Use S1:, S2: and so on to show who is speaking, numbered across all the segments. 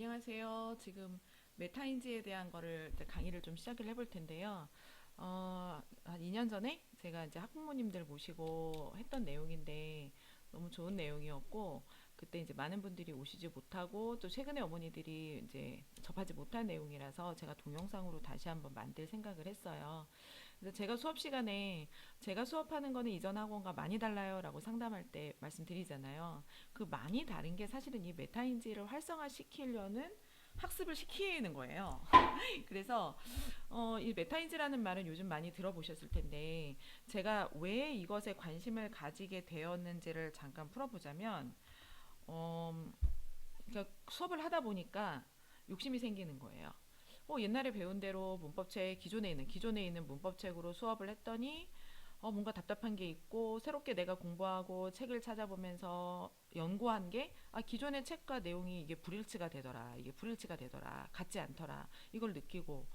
S1: 안녕하세요. 지금 메타인지에 대한 거를 이제 강의를 좀 시작을 해볼 텐데요. 한 2년 전에 제가 이제 학부모님들 모시고 했던 내용인데 너무 좋은 내용이었고, 그때 이제 많은 분들이 오시지 못하고 또 최근에 어머니들이 이제 접하지 못한 내용이라서 제가 동영상으로 다시 한번 만들 생각을 했어요. 그래서 제가 수업 시간에 제가 수업하는 거는 이전 학원과 많이 달라요라고 상담할 때 말씀드리잖아요. 그 많이 다른 게 사실은 이 메타인지를 활성화시키려는 학습을 시키는 거예요. 그래서 이 메타인지라는 말은 요즘 많이 들어보셨을 텐데 제가 왜 이것에 관심을 가지게 되었는지를 잠깐 풀어보자면 어, 그러니까 수업을 하다 보니까 욕심이 생기는 거예요. 옛날에 배운 대로 문법책 기존에 있는 문법책으로 수업을 했더니 뭔가 답답한 게 있고 새롭게 내가 공부하고 책을 찾아보면서 연구한 게 기존의 책과 내용이 이게 불일치가 되더라 같지 않더라 이걸 느끼고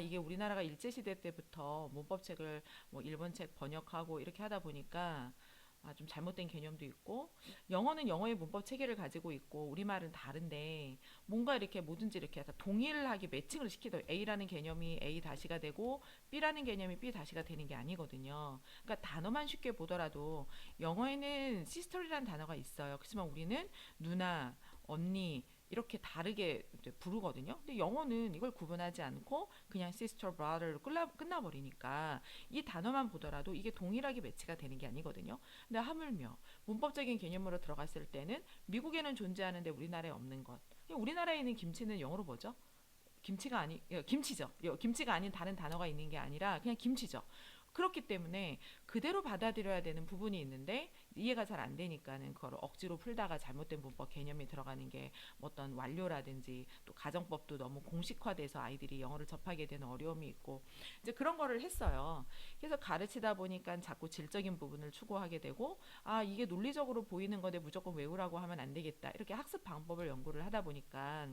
S1: 이게 우리나라가 일제시대 때부터 문법책을 뭐 일본 책 번역하고 이렇게 하다 보니까 좀 잘못된 개념도 있고 영어는 영어의 문법 체계를 가지고 있고 우리말은 다른데 뭔가 이렇게 뭐든지 이렇게 동일하게 매칭을 시키더 A라는 개념이 A 다시가 되고 B라는 개념이 B 다시가 되는 게 아니거든요. 그러니까 단어만 쉽게 보더라도 영어에는 시스터리라는 단어가 있어요. 그렇지만 우리는 누나, 언니 이렇게 다르게 부르거든요. 근데 영어는 이걸 구분하지 않고 그냥 sister, brother로 끝나버리니까 이 단어만 보더라도 이게 동일하게 매치가 되는 게 아니거든요. 근데 하물며 문법적인 개념으로 들어갔을 때는 미국에는 존재하는데 우리나라에 없는 것. 우리나라에 있는 김치는 영어로 뭐죠? 김치죠. 김치가 아닌 다른 단어가 있는 게 아니라 그냥 김치죠. 그렇기 때문에 그대로 받아들여야 되는 부분이 있는데 이해가 잘 안 되니까는 그걸 억지로 풀다가 잘못된 문법 개념이 들어가는 게 어떤 완료라든지 또 가정법도 너무 공식화돼서 아이들이 영어를 접하게 되는 어려움이 있고 이제 그런 거를 했어요. 그래서 가르치다 보니까 자꾸 질적인 부분을 추구하게 되고 이게 논리적으로 보이는 건데 무조건 외우라고 하면 안 되겠다. 이렇게 학습 방법을 연구를 하다 보니까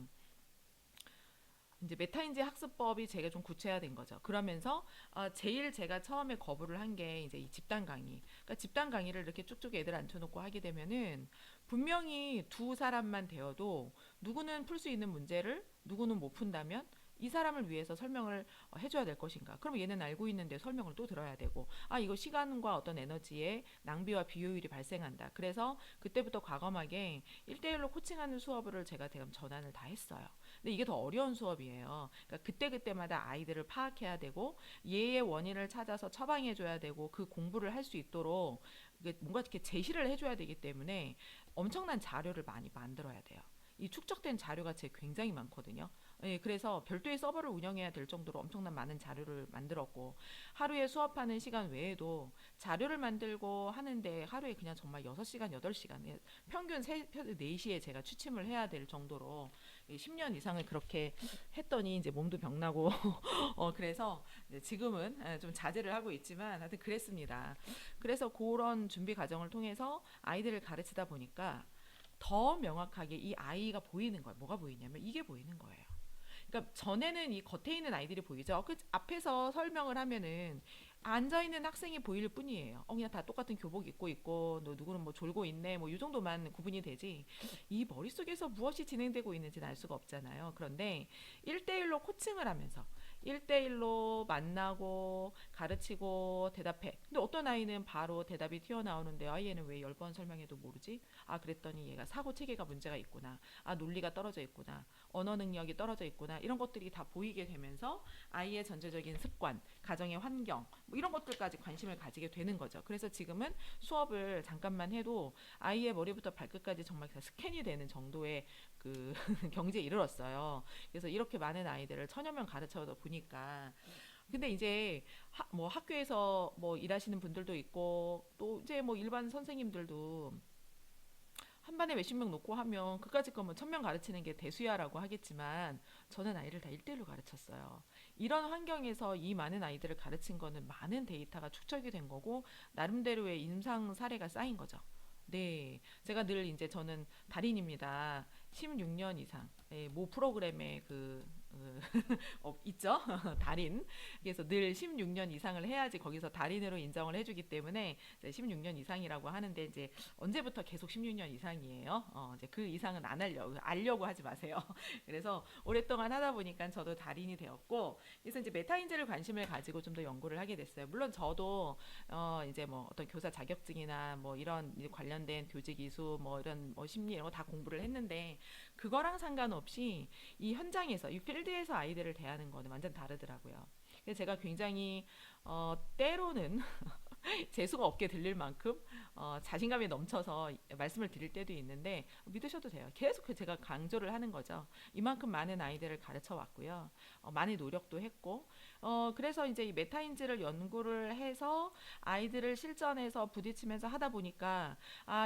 S1: 이제 메타인지 학습법이 제가 좀 구체화된 거죠. 그러면서 제일 제가 처음에 거부를 한 게 이제 이 집단 강의. 그러니까 집단 강의를 이렇게 쭉쭉 애들 앉혀놓고 하게 되면은 분명히 두 사람만 되어도 누구는 풀 수 있는 문제를 누구는 못 푼다면 이 사람을 위해서 설명을 해줘야 될 것인가? 그럼 얘는 알고 있는데 설명을 또 들어야 되고, 이거 시간과 어떤 에너지의 낭비와 비효율이 발생한다. 그래서 그때부터 과감하게 1대1로 코칭하는 수업을 제가 대금 전환을 다 했어요. 근데 이게 더 어려운 수업이에요. 그러니까 그때그때마다 아이들을 파악해야 되고 예의 원인을 찾아서 처방해줘야 되고 그 공부를 할 수 있도록 뭔가 이렇게 제시를 해줘야 되기 때문에 엄청난 자료를 많이 만들어야 돼요. 이 축적된 자료가 제 굉장히 많거든요. 예, 그래서 별도의 서버를 운영해야 될 정도로 엄청난 많은 자료를 만들었고 하루에 수업하는 시간 외에도 자료를 만들고 하는데 하루에 그냥 정말 6시간, 8시간 평균 4시에 제가 취침을 해야 될 정도로 10년 이상을 그렇게 했더니 이제 몸도 병나고 그래서 지금은 좀 자제를 하고 있지만 하여튼 그랬습니다. 그래서 그런 준비 과정을 통해서 아이들을 가르치다 보니까 더 명확하게 이 아이가 보이는 거예요. 뭐가 보이냐면 이게 보이는 거예요. 그러니까 전에는 이 겉에 있는 아이들이 보이죠. 그 앞에서 설명을 하면은 앉아 있는 학생이 보일 뿐이에요. 그냥 다 똑같은 교복 입고 있고, 너 누구는 뭐 졸고 있네, 뭐 이 정도만 구분이 되지. 이 머릿속에서 무엇이 진행되고 있는지는 알 수가 없잖아요. 그런데 1대1로 코칭을 하면서 1대1로 만나고 가르치고 대답해. 근데 어떤 아이는 바로 대답이 튀어나오는데 얘는 왜 10번 설명해도 모르지? 그랬더니 얘가 사고 체계가 문제가 있구나. 논리가 떨어져 있구나. 언어 능력이 떨어져 있구나. 이런 것들이 다 보이게 되면서 아이의 전체적인 습관, 가정의 환경 뭐 이런 것들까지 관심을 가지게 되는 거죠. 그래서 지금은 수업을 잠깐만 해도 아이의 머리부터 발끝까지 정말 스캔이 되는 정도의 그 경지에 이르렀어요. 그래서 이렇게 많은 아이들을 천여 명 가르쳐다 보니까 근데 이제 뭐 학교에서 뭐 일하시는 분들도 있고 또 이제 뭐 일반 선생님들도 한 반에 몇십 명 놓고 하면 그까짓 거면 1,000명 가르치는 게 대수야라고 하겠지만 저는 아이를 다 1대1로 가르쳤어요. 이런 환경에서 이 많은 아이들을 가르친 거는 많은 데이터가 축적이 된 거고 나름대로의 임상 사례가 쌓인 거죠. 네, 제가 늘 이제 저는 달인입니다. 16년 이상 모 프로그램에 있죠? 달인. 그래서 늘 16년 이상을 해야지 거기서 달인으로 인정을 해주기 때문에 이제 16년 이상이라고 하는데 이제 언제부터 계속 16년 이상이에요? 이제 그 이상은 안 알려고 하지 마세요. 그래서 오랫동안 하다 보니까 저도 달인이 되었고, 그래서 이제 메타인지를 관심을 가지고 좀 더 연구를 하게 됐어요. 물론 저도 이제 뭐 어떤 교사 자격증이나 뭐 이런 관련된 교직 이수 뭐 이런 뭐 심리 이런 거 다 공부를 했는데 그거랑 상관없이 이 현장에서 이 필드에서 아이들을 대하는 거는 완전 다르더라고요. 그래서 제가 굉장히 때로는 재수가 없게 들릴 만큼 자신감이 넘쳐서 말씀을 드릴 때도 있는데 믿으셔도 돼요. 계속 제가 강조를 하는 거죠. 이만큼 많은 아이들을 가르쳐 왔고요. 많이 노력도 했고 그래서 이제 이 메타인지를 연구를 해서 아이들을 실전에서 부딪히면서 하다 보니까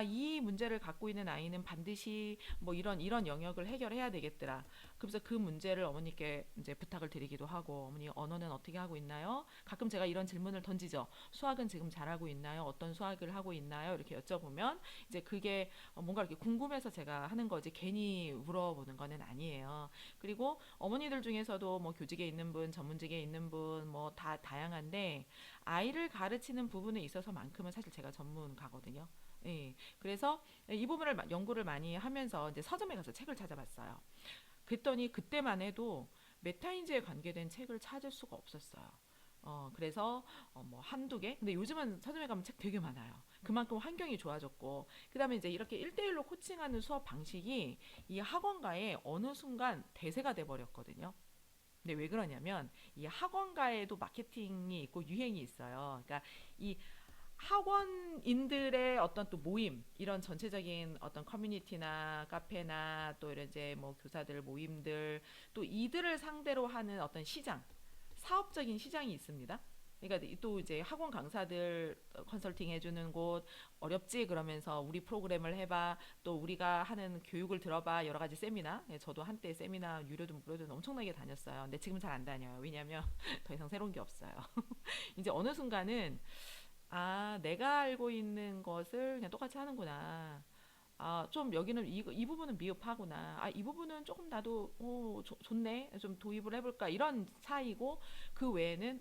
S1: 이 문제를 갖고 있는 아이는 반드시 뭐 이런 영역을 해결해야 되겠더라. 그래서 그 문제를 어머니께 이제 부탁을 드리기도 하고 어머니 언어는 어떻게 하고 있나요? 가끔 제가 이런 질문을 던지죠. 수학은 지금 잘하고 있나요? 어떤 수학을 하고 있나요? 이렇게 여쭤보면 이제 그게 뭔가 이렇게 궁금해서 제가 하는 거지 괜히 물어보는 거는 아니에요. 그리고 어머니들 중에서도 뭐 교직에 있는 분, 전문직에 있는 분 뭐 다 다양한데 아이를 가르치는 부분에 있어서만큼은 사실 제가 전문가거든요. 예. 그래서 이 부분을 연구를 많이 하면서 이제 서점에 가서 책을 찾아봤어요. 그랬더니 그때만 해도 메타인지에 관계된 책을 찾을 수가 없었어요. 그래서 뭐 한두 개? 근데 요즘은 서점에 가면 책 되게 많아요. 그만큼 환경이 좋아졌고, 그 다음에 이제 이렇게 1대1로 코칭하는 수업 방식이 이 학원가에 어느 순간 대세가 돼버렸거든요. 근데 왜 그러냐면 이 학원가에도 마케팅이 있고 유행이 있어요. 그러니까 이 학원인들의 어떤 또 모임 이런 전체적인 어떤 커뮤니티나 카페나 또 이런 이제 뭐 교사들 모임들 또 이들을 상대로 하는 어떤 시장 사업적인 시장이 있습니다. 그러니까 또 이제 학원 강사들 컨설팅 해주는 곳 어렵지 그러면서 우리 프로그램을 해봐 또 우리가 하는 교육을 들어봐 여러 가지 세미나 저도 한때 세미나 유료든 무료든 엄청나게 다녔어요. 근데 지금 잘 안 다녀요. 왜냐하면 더 이상 새로운 게 없어요. 이제 어느 순간은 내가 알고 있는 것을 그냥 똑같이 하는구나. 좀 여기는 이 부분은 미흡하구나. 이 부분은 조금 나도 좋네. 좀 도입을 해볼까. 이런 차이고 그 외에는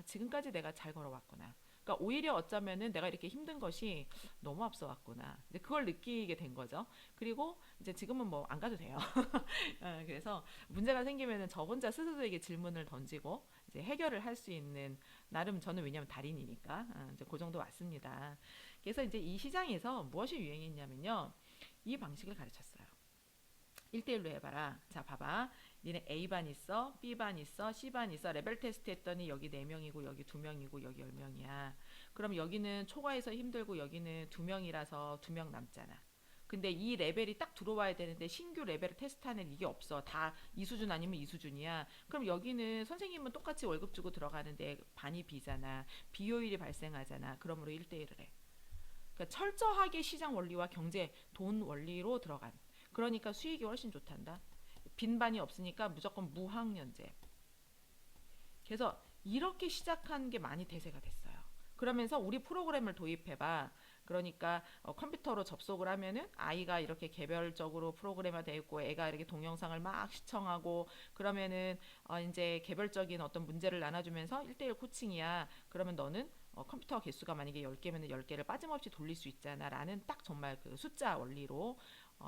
S1: 지금까지 내가 잘 걸어왔구나. 그러니까 오히려 어쩌면은 내가 이렇게 힘든 것이 너무 앞서왔구나. 이제 그걸 느끼게 된 거죠. 그리고 이제 지금은 뭐 안 가도 돼요. 그래서 문제가 생기면은 저 혼자 스스로에게 질문을 던지고 이제 해결을 할 수 있는 나름 저는 왜냐면 달인이니까 이제 그 정도 왔습니다. 그래서 이제 이 시장에서 무엇이 유행했냐면요. 이 방식을 가르쳤어요. 1대1로 해봐라. 자, 봐봐. 니네 A반 있어, B반 있어, C반 있어. 레벨 테스트 했더니 여기 4명이고 여기 2명이고 여기 10명이야. 그럼 여기는 초과해서 힘들고 여기는 2명이라서 2명 남잖아. 근데 이 레벨이 딱 들어와야 되는데 신규 레벨을 테스트하는 이게 없어. 다 이 수준 아니면 이 수준이야. 그럼 여기는 선생님은 똑같이 월급 주고 들어가는데 반이 비잖아. 비효율이 발생하잖아. 그러므로 1대1을 해. 그러니까 철저하게 시장 원리와 경제, 돈 원리로 들어간. 그러니까 수익이 훨씬 좋단다. 빈반이 없으니까 무조건 무학년제. 그래서 이렇게 시작한 게 많이 대세가 됐어요. 그러면서 우리 프로그램을 도입해봐. 그러니까 컴퓨터로 접속을 하면은 아이가 이렇게 개별적으로 프로그램화 되어 있고 애가 이렇게 동영상을 막 시청하고 그러면은 이제 개별적인 어떤 문제를 나눠주면서 1대1 코칭이야. 그러면 너는 컴퓨터 개수가 만약에 10개면 10개를 빠짐없이 돌릴 수 있잖아 라는 딱 정말 그 숫자 원리로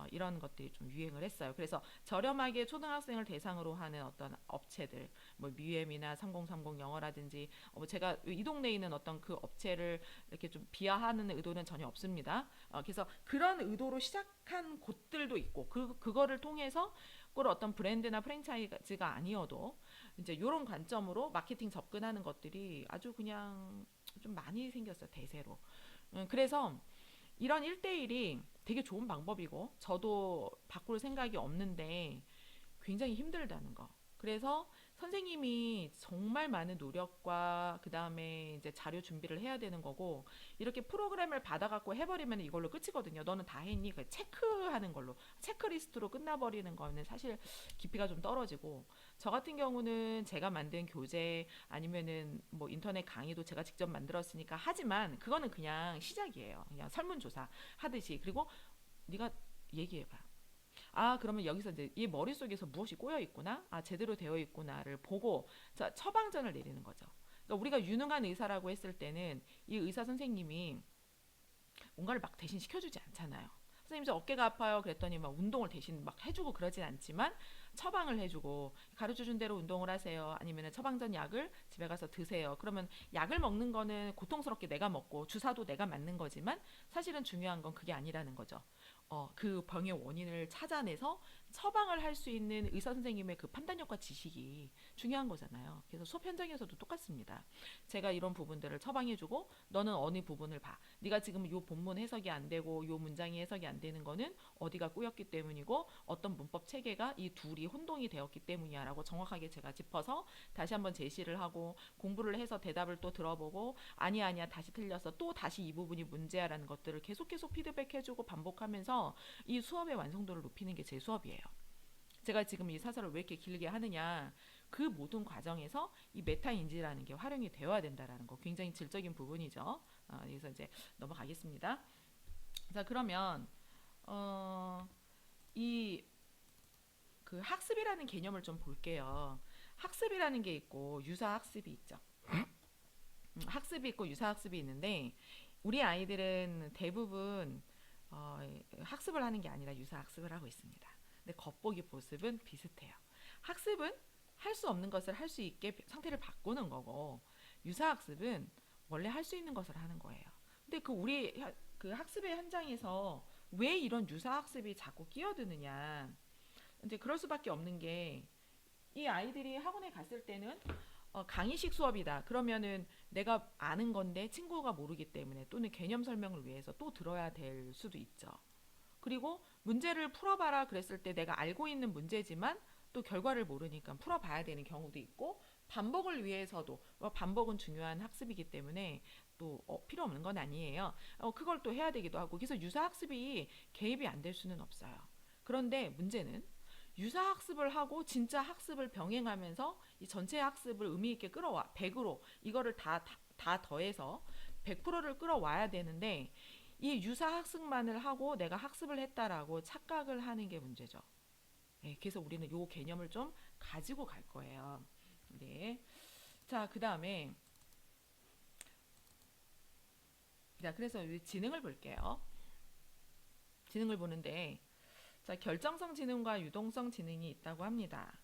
S1: 이런 것들이 좀 유행을 했어요. 그래서 저렴하게 초등학생을 대상으로 하는 어떤 업체들, 뭐 뮤엠이나 3030 영어라든지, 제가 이 동네에 있는 어떤 그 업체를 이렇게 좀 비하하는 의도는 전혀 없습니다. 그래서 그런 의도로 시작한 곳들도 있고, 그거를 통해서 꼭 어떤 브랜드나 프랜차이즈가 아니어도 이제 이런 관점으로 마케팅 접근하는 것들이 아주 그냥 좀 많이 생겼어요. 대세로. 그래서 이런 1대1이 되게 좋은 방법이고 저도 바꿀 생각이 없는데 굉장히 힘들다는 거. 그래서 선생님이 정말 많은 노력과 그 다음에 이제 자료 준비를 해야 되는 거고 이렇게 프로그램을 받아갖고 해버리면 이걸로 끝이거든요. 너는 다 했니? 체크하는 걸로 체크리스트로 끝나버리는 거는 사실 깊이가 좀 떨어지고 저 같은 경우는 제가 만든 교재 아니면은 뭐 인터넷 강의도 제가 직접 만들었으니까 하지만 그거는 그냥 시작이에요. 그냥 설문조사 하듯이 그리고 네가 얘기해봐. 아, 그러면 여기서 이제 이 머릿속에서 무엇이 꼬여 있구나, 아, 제대로 되어 있구나를 보고 자, 처방전을 내리는 거죠. 그러니까 우리가 유능한 의사라고 했을 때는 이 의사 선생님이 뭔가를 막 대신 시켜주지 않잖아요. 선생님 저 어깨가 아파요 그랬더니 막 운동을 대신 막 해주고 그러진 않지만 처방을 해주고 가르쳐준 대로 운동을 하세요, 아니면 처방전 약을 집에 가서 드세요. 그러면 약을 먹는 거는 고통스럽게 내가 먹고 주사도 내가 맞는 거지만 사실은 중요한 건 그게 아니라는 거죠. 그 병의 원인을 찾아내서 처방을 할 수 있는 의사 선생님의 그 판단력과 지식이 중요한 거잖아요. 그래서 수업 현장에서도 똑같습니다. 제가 이런 부분들을 처방해주고 너는 어느 부분을 봐. 네가 지금 이 본문 해석이 안 되고 이 문장이 해석이 안 되는 거는 어디가 꼬였기 때문이고 어떤 문법 체계가 이 둘이 혼동이 되었기 때문이야라고 정확하게 제가 짚어서 다시 한번 제시를 하고 공부를 해서 대답을 또 들어보고 아니야 아니야 다시 틀렸어 또 다시 이 부분이 문제야라는 것들을 계속 피드백해주고 반복하면서 이 수업의 완성도를 높이는 게 제 수업이에요. 제가 지금 이 사설을 왜 이렇게 길게 하느냐, 그 모든 과정에서 이 메타인지라는 게 활용이 되어야 된다라는 거 굉장히 질적인 부분이죠. 그래서 이제 넘어가겠습니다. 자, 그러면 이 그 학습이라는 개념을 좀 볼게요. 학습이라는 게 있고 유사학습이 있죠. 학습이 있고 유사학습이 있는데 우리 아이들은 대부분 어, 학습을 하는 게 아니라 유사학습을 하고 있습니다. 근데 겉보기 모습은 비슷해요. 학습은 할 수 없는 것을 할 수 있게 상태를 바꾸는 거고 유사학습은 원래 할 수 있는 것을 하는 거예요. 근데 그 우리 그 학습의 현장에서 왜 이런 유사학습이 자꾸 끼어드느냐, 이제 그럴 수밖에 없는 게 이 아이들이 학원에 갔을 때는 강의식 수업이다. 그러면은 내가 아는 건데 친구가 모르기 때문에 또는 개념 설명을 위해서 또 들어야 될 수도 있죠. 그리고 문제를 풀어봐라 그랬을 때 내가 알고 있는 문제지만 또 결과를 모르니까 풀어봐야 되는 경우도 있고 반복을 위해서도 반복은 중요한 학습이기 때문에 또 필요 없는 건 아니에요. 그걸 또 해야 되기도 하고 그래서 유사학습이 개입이 안 될 수는 없어요. 그런데 문제는 유사학습을 하고 진짜 학습을 병행하면서 이 전체 학습을 의미 있게 끌어와 100으로 이거를 다 더해서 100%를 끌어와야 되는데 이 유사학습만을 하고 내가 학습을 했다라고 착각을 하는 게 문제죠. 네, 그래서 우리는 이 개념을 좀 가지고 갈 거예요. 네. 자, 그 다음에 자, 그래서 지능을 볼게요. 지능을 보는데 자, 결정성 지능과 유동성 지능이 있다고 합니다.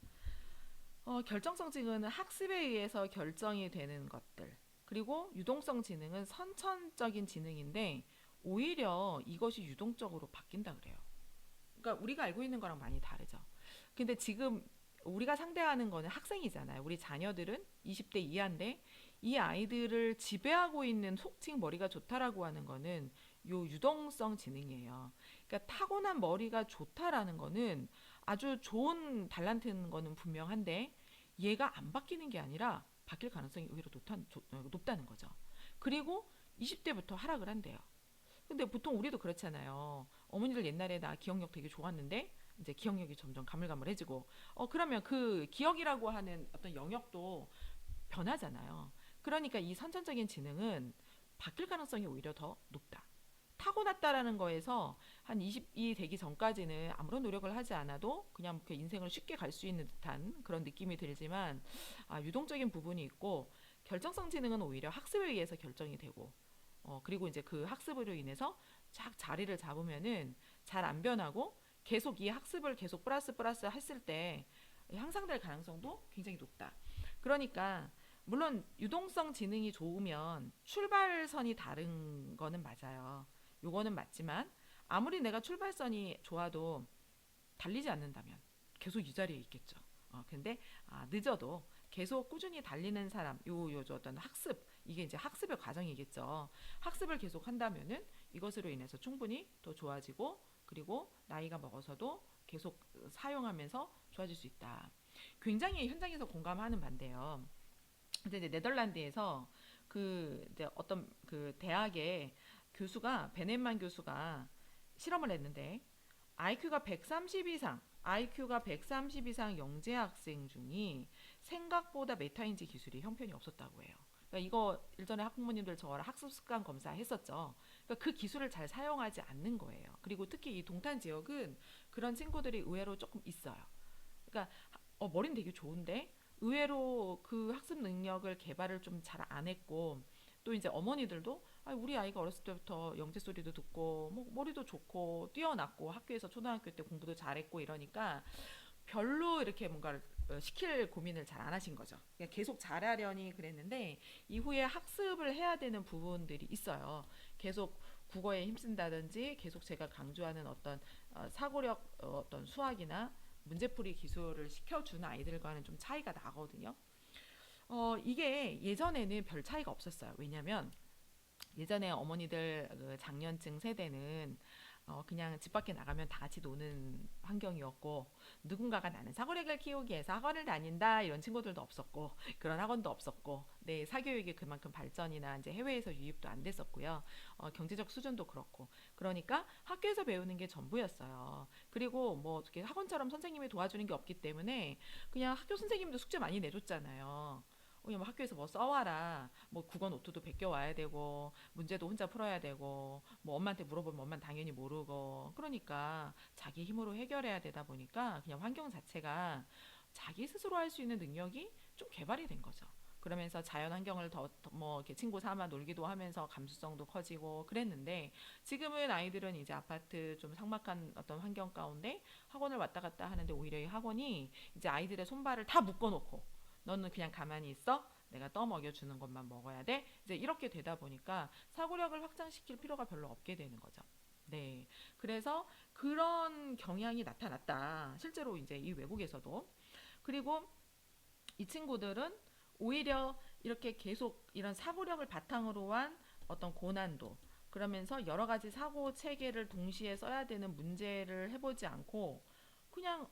S1: 결정성 지능은 학습에 의해서 결정이 되는 것들. 그리고 유동성 지능은 선천적인 지능인데 오히려 이것이 유동적으로 바뀐다 그래요. 그러니까 우리가 알고 있는 거랑 많이 다르죠. 근데 지금 우리가 상대하는 거는 학생이잖아요. 우리 자녀들은 20대 이하인데 이 아이들을 지배하고 있는 속칭 머리가 좋다라고 하는 거는 요 유동성 지능이에요. 그러니까 타고난 머리가 좋다라는 거는 아주 좋은 달란트인 거는 분명한데 얘가 안 바뀌는 게 아니라 바뀔 가능성이 오히려 높다는 거죠. 그리고 20대부터 하락을 한대요. 근데 보통 우리도 그렇잖아요. 어머니들 옛날에 나 기억력 되게 좋았는데 이제 기억력이 점점 가물가물해지고 그러면 그 기억이라고 하는 어떤 영역도 변하잖아요. 그러니까 이 선천적인 지능은 바뀔 가능성이 오히려 더 높다. 타고났다라는 거에서 한 20이 되기 전까지는 아무런 노력을 하지 않아도 그냥 그 인생을 쉽게 갈 수 있는 듯한 그런 느낌이 들지만 유동적인 부분이 있고 결정성 지능은 오히려 학습에 의해서 결정이 되고 그리고 이제 그 학습으로 인해서 쫙 자리를 잡으면은 잘 안 변하고 계속 이 학습을 계속 플러스 했을 때 향상될 가능성도 굉장히 높다. 그러니까 물론 유동성 지능이 좋으면 출발선이 다른 거는 맞아요. 요거는 맞지만 아무리 내가 출발선이 좋아도 달리지 않는다면 계속 이 자리에 있겠죠. 근데 늦어도 계속 꾸준히 달리는 사람, 요 어떤 학습, 이게 이제 학습의 과정이겠죠. 학습을 계속 한다면은 이것으로 인해서 충분히 더 좋아지고 그리고 나이가 먹어서도 계속 사용하면서 좋아질 수 있다. 굉장히 현장에서 공감하는 반대예요. 근데 이제 네덜란드에서 그 이제 어떤 그 대학의 교수가 베넷만 교수가 실험을 했는데 IQ가 130 이상 영재 학생 중이 생각보다 메타인지 기술이 형편이 없었다고 해요. 그러니까 이거 일전에 학부모님들 저랑 학습 습관 검사 했었죠. 그러니까 그 기술을 잘 사용하지 않는 거예요. 그리고 특히 이 동탄 지역은 그런 친구들이 의외로 조금 있어요. 그러니까 머리는 되게 좋은데 의외로 그 학습 능력을 개발을 좀 잘 안 했고, 또 이제 어머니들도 우리 아이가 어렸을 때부터 영재 소리도 듣고 뭐 머리도 좋고 뛰어났고 학교에서 초등학교 때 공부도 잘했고 이러니까 별로 이렇게 뭔가를 시킬 고민을 잘 안 하신 거죠. 그냥 계속 잘하려니 그랬는데 이후에 학습을 해야 되는 부분들이 있어요. 계속 국어에 힘쓴다든지 계속 제가 강조하는 어떤 사고력 어떤 수학이나 문제풀이 기술을 시켜주는 아이들과는 좀 차이가 나거든요. 이게 예전에는 별 차이가 없었어요. 왜냐면 예전에 어머니들 그 장년층 세대는 그냥 집 밖에 나가면 다 같이 노는 환경이었고, 누군가가 나는 사고력을 키우기 위해서 학원을 다닌다 이런 친구들도 없었고, 그런 학원도 없었고, 네, 사교육이 그만큼 발전이나 이제 해외에서 유입도 안 됐었고요. 경제적 수준도 그렇고, 그러니까 학교에서 배우는 게 전부였어요. 그리고 뭐 이렇게 학원처럼 선생님이 도와주는 게 없기 때문에 그냥 학교 선생님도 숙제 많이 내줬잖아요. 뭐 학교에서 뭐 써와라, 뭐 국어 노트도 베껴 와야 되고, 문제도 혼자 풀어야 되고, 뭐 엄마한테 물어보면 엄마는 당연히 모르고, 그러니까 자기 힘으로 해결해야 되다 보니까 그냥 환경 자체가 자기 스스로 할 수 있는 능력이 좀 개발이 된 거죠. 그러면서 자연 환경을 뭐 이렇게 친구 삼아 놀기도 하면서 감수성도 커지고 그랬는데, 지금은 아이들은 이제 아파트 좀 삭막한 어떤 환경 가운데 학원을 왔다 갔다 하는데, 오히려 이 학원이 이제 아이들의 손발을 다 묶어놓고 너는 그냥 가만히 있어, 내가 떠먹여 주는 것만 먹어야 돼, 이제 이렇게 되다 보니까 사고력을 확장시킬 필요가 별로 없게 되는 거죠. 네, 그래서 그런 경향이 나타났다, 실제로 이제 이 외국에서도. 그리고 이 친구들은 오히려 이렇게 계속 이런 사고력을 바탕으로 한 어떤 고난도, 그러면서 여러 가지 사고 체계를 동시에 써야 되는 문제를 해보지 않고 그냥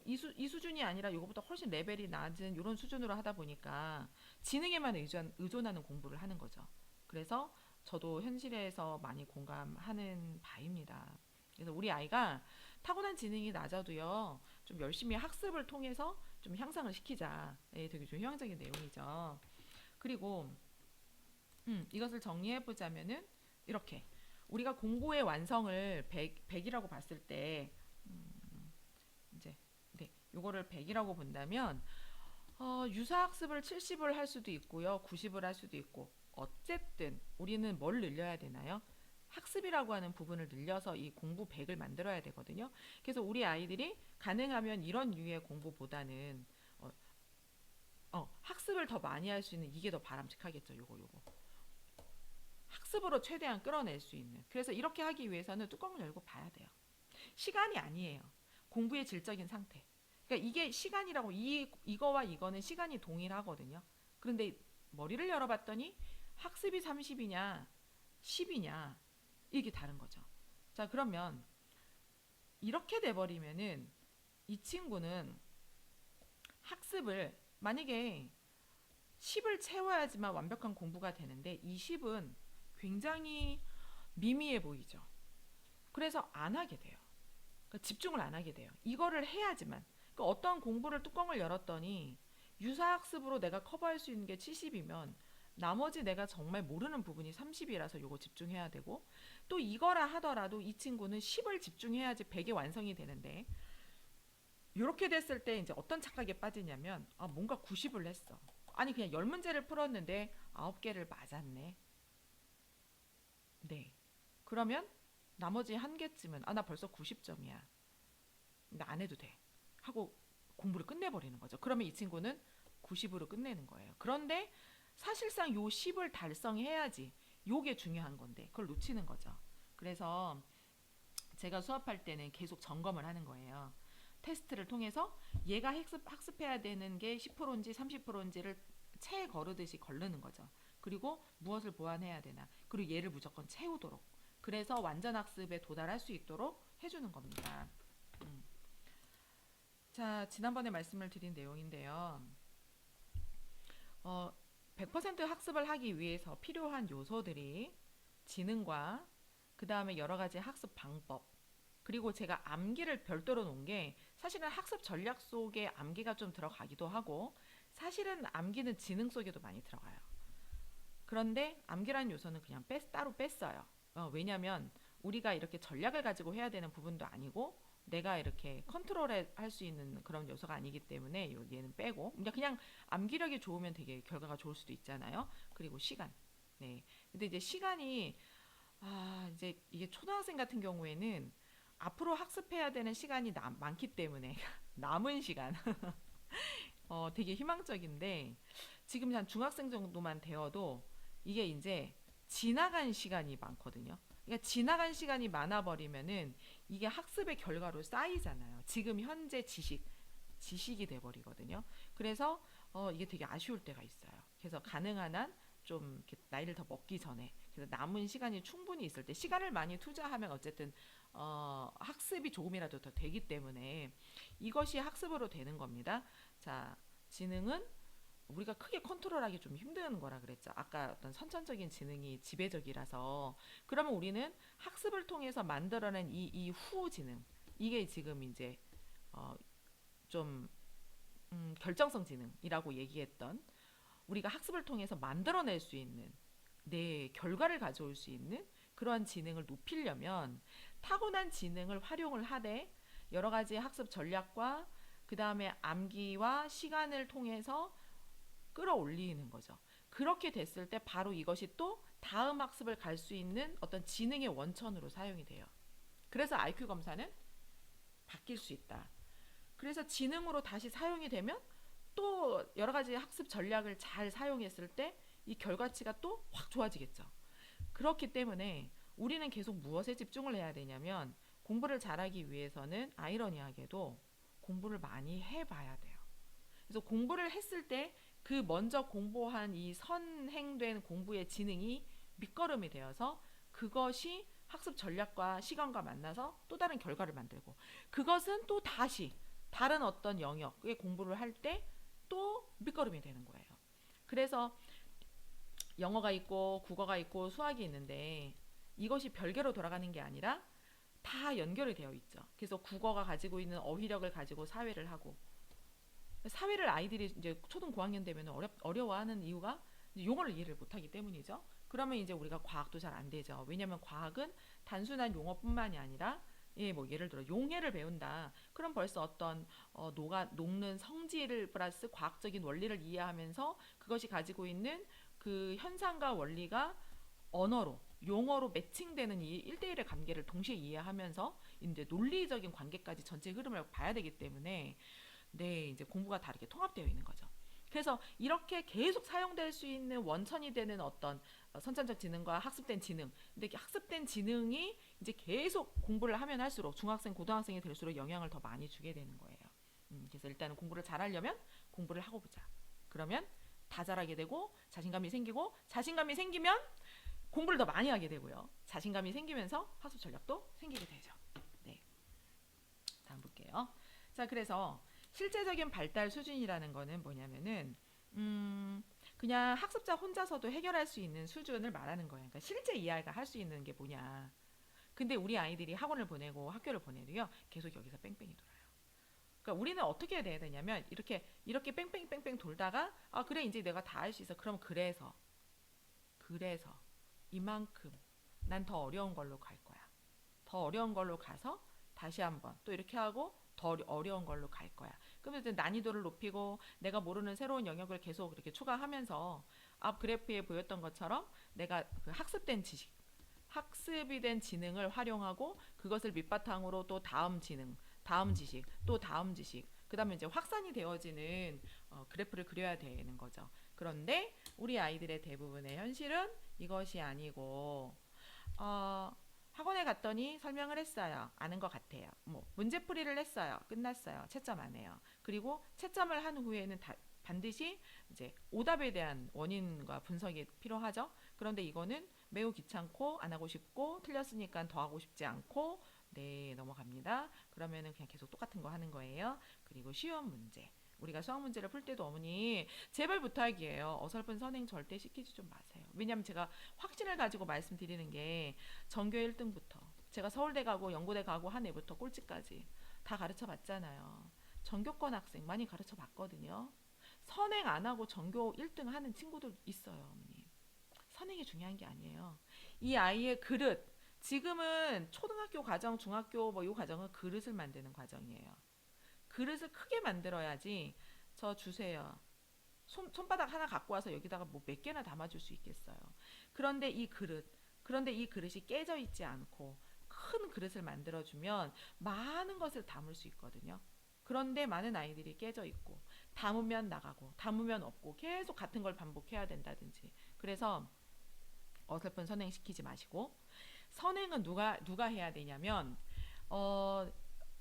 S1: 이 수준이 아니라 이거보다 훨씬 레벨이 낮은 이런 수준으로 하다 보니까 지능에만 의존하는 공부를 하는 거죠. 그래서 저도 현실에서 많이 공감하는 바입니다. 그래서 우리 아이가 타고난 지능이 낮아도요, 좀 열심히 학습을 통해서 좀 향상을 시키자. 예, 되게 좀 희망적인 내용이죠. 그리고 이것을 정리해 보자면은 이렇게, 우리가 공부의 완성을 100이라고 봤을 때 이제 네, 요거를 100이라고 본다면 유사학습을 70을 할 수도 있고요, 90을 할 수도 있고, 어쨌든 우리는 뭘 늘려야 되나요? 학습이라고 하는 부분을 늘려서 이 공부 100을 만들어야 되거든요. 그래서 우리 아이들이 가능하면 이런 류의 공부보다는 어, 학습을 더 많이 할 수 있는, 이게 더 바람직하겠죠. 요거 학습으로 최대한 끌어낼 수 있는. 그래서 이렇게 하기 위해서는 뚜껑을 열고 봐야 돼요. 시간이 아니에요. 공부의 질적인 상태. 그러니까 이게 시간이라고, 이거와 이거는 시간이 동일하거든요. 그런데 머리를 열어봤더니 학습이 30이냐 10이냐 이게 다른 거죠. 자, 그러면 이렇게 돼버리면은 이 친구는 학습을, 만약에 10을 채워야지만 완벽한 공부가 되는데 이 10은 굉장히 미미해 보이죠. 그래서 안 하게 돼요. 그러니까 집중을 안 하게 돼요. 이거를 해야지만. 그러니까 어떤 공부를 뚜껑을 열었더니 유사학습으로 내가 커버할 수 있는 게 70이면 나머지 내가 정말 모르는 부분이 30이라서 요거 집중해야 되고, 또 이거라 하더라도 이 친구는 10을 집중해야지 100이 완성이 되는데, 이렇게 됐을 때 이제 어떤 착각에 빠지냐면, 뭔가 90을 했어. 아니 그냥 10문제를 풀었는데 9개를 맞았네. 네. 그러면 나머지 한 개쯤은 나 벌써 90점이야. 나 안 해도 돼. 하고 공부를 끝내버리는 거죠. 그러면 이 친구는 90으로 끝내는 거예요. 그런데 사실상 요 10을 달성해야지 요게 중요한 건데 그걸 놓치는 거죠. 그래서 제가 수업할 때는 계속 점검을 하는 거예요. 테스트를 통해서 얘가 학습해야 되는 게 10%인지 30%인지를 채 거르듯이 걸르는 거죠. 그리고 무엇을 보완해야 되나, 그리고 얘를 무조건 채우도록, 그래서 완전 학습에 도달할 수 있도록 해주는 겁니다. 자, 지난번에 말씀을 드린 내용인데요. 어, 100% 학습을 하기 위해서 필요한 요소들이 지능과 그 다음에 여러 가지 학습 방법, 그리고 제가 암기를 별도로 놓은 게, 사실은 학습 전략 속에 암기가 좀 들어가기도 하고 사실은 암기는 지능 속에도 많이 들어가요. 그런데 암기라는 요소는 그냥 따로 뺐어요. 왜냐하면 우리가 이렇게 전략을 가지고 해야 되는 부분도 아니고 내가 이렇게 컨트롤 할 수 있는 그런 요소가 아니기 때문에 얘는 빼고 그냥 암기력이 좋으면 되게 결과가 좋을 수도 있잖아요. 그리고 시간. 네. 근데 이제 시간이 이제 이게 초등학생 같은 경우에는 앞으로 학습해야 되는 시간이 많기 때문에 남은 시간 되게 희망적인데 지금 한 중학생 정도만 되어도 이게 이제 지나간 시간이 많거든요. 그러니까 지나간 시간이 많아 버리면은 이게 학습의 결과로 쌓이잖아요. 지금 현재 지식이 돼 버리거든요. 그래서 이게 되게 아쉬울 때가 있어요. 그래서 가능한 한 좀 이렇게 나이를 더 먹기 전에 그래서 남은 시간이 충분히 있을 때 시간을 많이 투자하면 어쨌든 학습이 조금이라도 더 되기 때문에 이것이 학습으로 되는 겁니다. 자, 지능은 우리가 크게 컨트롤하기 좀 힘든 거라 그랬죠. 아까 어떤 선천적인 지능이 지배적이라서 그러면 우리는 학습을 통해서 만들어낸 이 후지능 이게 지금 이제 어, 좀 결정성 지능이라고 얘기했던 우리가 학습을 통해서 만들어낼 수 있는 내 결과를 가져올 수 있는 그러한 지능을 높이려면 타고난 지능을 활용을 하되 여러 가지 학습 전략과 그 다음에 암기와 시간을 통해서 끌어올리는 거죠. 그렇게 됐을 때 바로 이것이 또 다음 학습을 갈 수 있는 어떤 지능의 원천으로 사용이 돼요. 그래서 IQ 검사는 바뀔 수 있다. 그래서 지능으로 다시 사용이 되면 또 여러 가지 학습 전략을 잘 사용했을 때 이 결과치가 또 확 좋아지겠죠. 그렇기 때문에 우리는 계속 무엇에 집중을 해야 되냐면 공부를 잘하기 위해서는 아이러니하게도 공부를 많이 해봐야 돼요. 그래서 공부를 했을 때 그 먼저 공부한 이 선행된 공부의 지능이 밑거름이 되어서 그것이 학습 전략과 시간과 만나서 또 다른 결과를 만들고 그것은 또 다시 다른 어떤 영역의 공부를 할 때 또 밑거름이 되는 거예요. 그래서 영어가 있고 국어가 있고 수학이 있는데 이것이 별개로 돌아가는 게 아니라 다 연결이 되어 있죠. 그래서 국어가 가지고 있는 어휘력을 가지고 사회를 하고 사회를 아이들이 이제 초등 고학년 되면 어려워하는 이유가 용어를 이해를 못하기 때문이죠. 그러면 이제 우리가 과학도 잘 안 되죠. 왜냐하면 과학은 단순한 용어뿐만이 아니라 뭐 예를 들어 용해를 배운다. 그럼 벌써 어떤 녹는 성질을 플러스 과학적인 원리를 이해하면서 그것이 가지고 있는 그 현상과 원리가 언어로 용어로 매칭되는 이 1대1의 관계를 동시에 이해하면서 이제 논리적인 관계까지 전체 흐름을 봐야 되기 때문에 이제 공부가 다르게 통합되어 있는 거죠. 그래서 이렇게 계속 사용될 수 있는 원천이 되는 어떤 선천적 지능과 학습된 지능. 근데 학습된 지능이 이제 계속 공부를 하면 할수록 중학생, 고등학생이 될수록 영향을 더 많이 주게 되는 거예요. 그래서 일단은 공부를 잘하려면 공부를 하고 보자. 그러면 다 잘하게 되고 자신감이 생기고 자신감이 생기면 공부를 더 많이 하게 되고요. 자신감이 생기면서 학습 전략도 생기게 되죠. 네, 다음 볼게요. 자, 그래서 실제적인 발달 수준이라는 거는 뭐냐면은 그냥 학습자 혼자서도 해결할 수 있는 수준을 말하는 거예요. 그러니까 실제 이해가 할 수 있는 게 뭐냐. 근데 우리 아이들이 학원을 보내고 학교를 보내도요. 계속 여기서 뺑뺑이 돌아요. 그러니까 우리는 어떻게 해야 되냐면 이렇게 뺑뺑뺑뺑 돌다가 그래 이제 내가 다 할 수 있어. 그럼 그래서 이만큼 난 더 어려운 걸로 갈 거야. 더 어려운 걸로 가서 다시 한번 또 이렇게 하고 더 어려운 걸로 갈 거야. 그러면 이제 난이도를 높이고 내가 모르는 새로운 영역을 계속 이렇게 추가하면서 앞 그래프에 보였던 것처럼 내가 그 학습된 지식, 학습이 된 지능을 활용하고 그것을 밑바탕으로 또 다음 지능, 다음 지식, 또 다음 지식, 그 다음에 이제 확산이 되어지는 그래프를 그려야 되는 거죠. 그런데 우리 아이들의 대부분의 현실은 이것이 아니고 학원에 갔더니 설명을 했어요. 아는 것 같아요. 뭐 문제풀이를 했어요. 끝났어요. 채점 안 해요. 그리고 채점을 한 후에는 반드시 이제 오답에 대한 원인과 분석이 필요하죠. 그런데 이거는 매우 귀찮고 안 하고 싶고 틀렸으니까 더 하고 싶지 않고 넘어갑니다. 그러면은 그냥 계속 똑같은 거 하는 거예요. 그리고 쉬운 문제. 우리가 수학 문제를 풀 때도 어머니 제발 부탁이에요. 어설픈 선행 절대 시키지 좀 마세요. 왜냐면 제가 확신을 가지고 말씀드리는 게 전교 1등부터 제가 서울대 가고 연고대 가고 한 해부터 꼴찌까지 다 가르쳐 봤잖아요. 전교권 학생 많이 가르쳐 봤거든요. 선행 안 하고 전교 1등 하는 친구들 있어요, 어머니. 선행이 중요한 게 아니에요. 이 아이의 그릇, 지금은 초등학교 과정, 중학교 뭐 이 과정은 그릇을 만드는 과정이에요. 그릇을 크게 만들어야지 저 주세요. 손바닥 하나 갖고 와서 여기다가 뭐 몇 개나 담아줄 수 있겠어요. 그런데 이 그릇, 그런데 이 그릇이 깨져 있지 않고 큰 그릇을 만들어주면 많은 것을 담을 수 있거든요. 그런데 많은 아이들이 깨져 있고 담으면 나가고 담으면 없고 계속 같은 걸 반복해야 된다든지. 그래서 어설픈 선행시키지 마시고, 선행은 누가 해야 되냐면 어,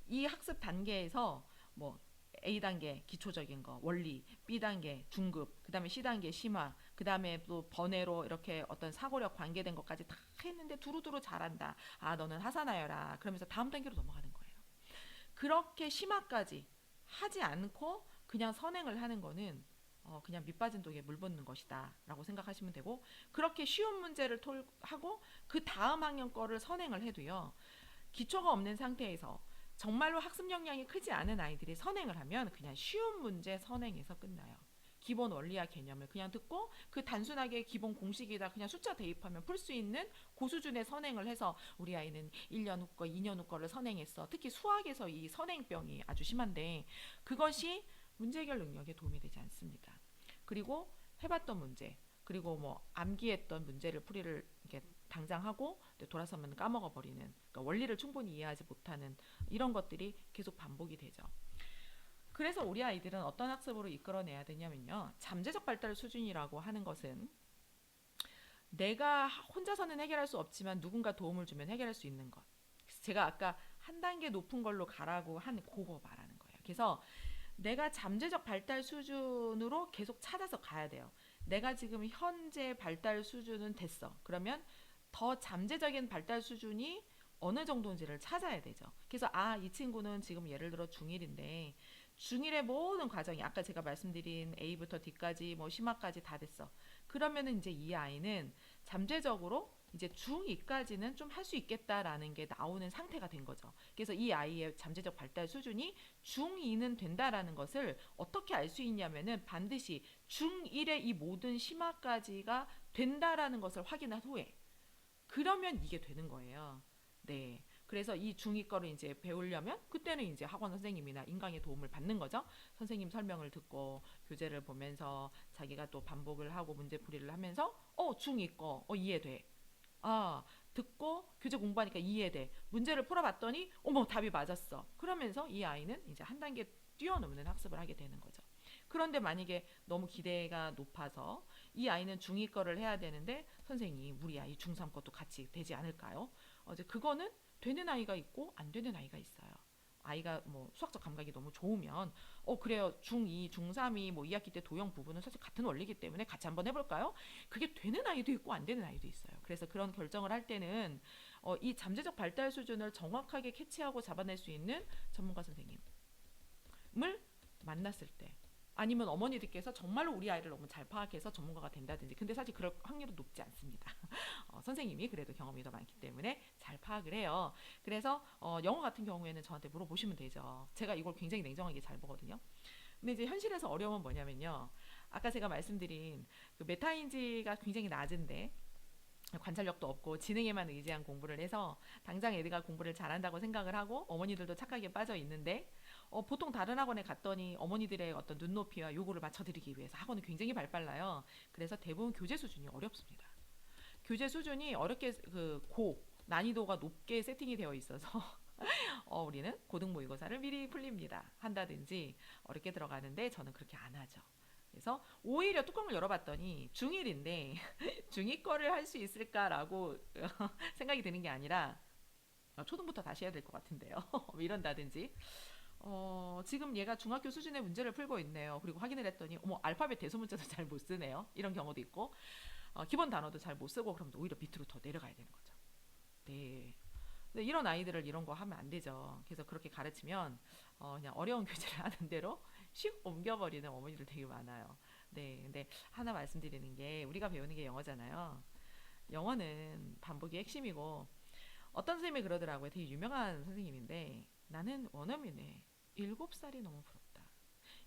S1: 이 학습 단계에서 뭐 A 단계 기초적인 거 원리, B 단계 중급, 그다음에 C 단계 심화, 그다음에 또 번외로 이렇게 어떤 사고력 관계된 것까지 다 했는데 두루두루 잘한다. 아, 너는 하사나여라. 그러면서 다음 단계로 넘어가는 거예요. 그렇게 심화까지 하지 않고 그냥 선행을 하는 거는 그냥 밑빠진 독에 물 붓는 것이다 라고 생각하시면 되고, 그렇게 쉬운 문제를 하고 그 다음 학년 거를 선행을 해도요, 기초가 없는 상태에서 정말로 학습 역량이 크지 않은 아이들이 선행을 하면 그냥 쉬운 문제 선행에서 끝나요. 기본 원리와 개념을 그냥 듣고 그 단순하게 기본 공식에다 그냥 숫자 대입하면 풀 수 있는 고수준의 선행을 해서, 우리 아이는 1년 후 거, 2년 후 거를 선행했어. 특히 수학에서 이 선행병이 아주 심한데 그것이 문제 해결 능력에 도움이 되지 않습니다. 그리고 해봤던 문제, 그리고 뭐 암기했던 문제를 풀이를 이렇게 당장 하고 돌아서면 까먹어 버리는, 그러니까 원리를 충분히 이해하지 못하는 이런 것들이 계속 반복이 되죠. 그래서 우리 아이들은 어떤 학습으로 이끌어내야 되냐면요, 잠재적 발달 수준이라고 하는 것은 내가 혼자서는 해결할 수 없지만 누군가 도움을 주면 해결할 수 있는 것. 제가 아까 한 단계 높은 걸로 가라고 한 그거 말하는 거예요. 그래서 내가 잠재적 발달 수준으로 계속 찾아서 가야 돼요. 내가 지금 현재 발달 수준은 됐어. 그러면 더 잠재적인 발달 수준이 어느 정도인지를 찾아야 되죠. 그래서 이 친구는 지금 예를 들어 중1인데 중1의 모든 과정이 아까 제가 말씀드린 A부터 D까지 뭐 심화까지 다 됐어. 그러면은 이제 이 아이는 잠재적으로 이제 중2까지는 좀 할 수 있겠다라는 게 나오는 상태가 된 거죠. 그래서 이 아이의 잠재적 발달 수준이 중2는 된다라는 것을 어떻게 알 수 있냐면은 반드시 중1의 이 모든 심화까지가 된다라는 것을 확인한 후에, 그러면 이게 되는 거예요. 네. 그래서 이 중2 거를 이제 배우려면 그때는 이제 학원 선생님이나 인강의 도움을 받는 거죠. 선생님 설명을 듣고 교재를 보면서 자기가 또 반복을 하고 문제풀이를 하면서 중2 거 이해돼. 듣고 교재 공부하니까 이해돼. 문제를 풀어봤더니 어머 답이 맞았어. 그러면서 이 아이는 이제 한 단계 뛰어넘는 학습을 하게 되는 거죠. 그런데 만약에 너무 기대가 높아서 이 아이는 중2 거를 해야 되는데 선생님 우리 아이 중3 것도 같이 되지 않을까요? 이제 그거는 되는 아이가 있고 안 되는 아이가 있어요. 아이가 뭐 수학적 감각이 너무 좋으면 그래요, 중2, 중3이 뭐 2학기 때 도형 부분은 사실 같은 원리이기 때문에 같이 한번 해볼까요? 그게 되는 아이도 있고 안 되는 아이도 있어요. 그래서 그런 결정을 할 때는 이 잠재적 발달 수준을 정확하게 캐치하고 잡아낼 수 있는 전문가 선생님을 만났을 때, 아니면 어머니들께서 정말로 우리 아이를 너무 잘 파악해서 전문가가 된다든지, 근데 사실 그럴 확률은 높지 않습니다. 선생님이 그래도 경험이 더 많기 때문에 잘 파악을 해요. 그래서 영어 같은 경우에는 저한테 물어보시면 되죠. 제가 이걸 굉장히 냉정하게 잘 보거든요. 근데 이제 현실에서 어려움은 뭐냐면요, 아까 제가 말씀드린 그 메타인지가 굉장히 낮은데 관찰력도 없고 지능에만 의지한 공부를 해서 당장 애가 공부를 잘한다고 생각을 하고 어머니들도 착하게 빠져 있는데, 보통 다른 학원에 갔더니 어머니들의 어떤 눈높이와 요구를 맞춰드리기 위해서 학원은 굉장히 발빨라요. 그래서 대부분 교재 수준이 어렵습니다. 교재 수준이 어렵게 난이도가 높게 세팅이 되어 있어서 우리는 고등 모의고사를 미리 풀립니다 한다든지 어렵게 들어가는데, 저는 그렇게 안 하죠. 그래서 오히려 뚜껑을 열어봤더니 중1인데 중2 거를 할 수 있을까라고 생각이 드는 게 아니라 초등부터 다시 해야 될 것 같은데요. 이런다든지 지금 얘가 중학교 수준의 문제를 풀고 있네요. 그리고 확인을 했더니 어머 알파벳 대소문자도 잘 못 쓰네요. 이런 경우도 있고 기본 단어도 잘 못 쓰고, 그러면 오히려 밑으로 더 내려가야 되는 거죠. 네. 근데 이런 아이들을 이런 거 하면 안 되죠. 그래서 그렇게 가르치면 그냥 어려운 교재를 하는 대로 씩 옮겨버리는 어머니들 되게 많아요. 네, 근데 하나 말씀드리는 게, 우리가 배우는 게 영어잖아요. 영어는 반복이 핵심이고, 어떤 선생님이 그러더라고요. 되게 유명한 선생님인데, 나는 원어민의 7살이 너무 부럽다.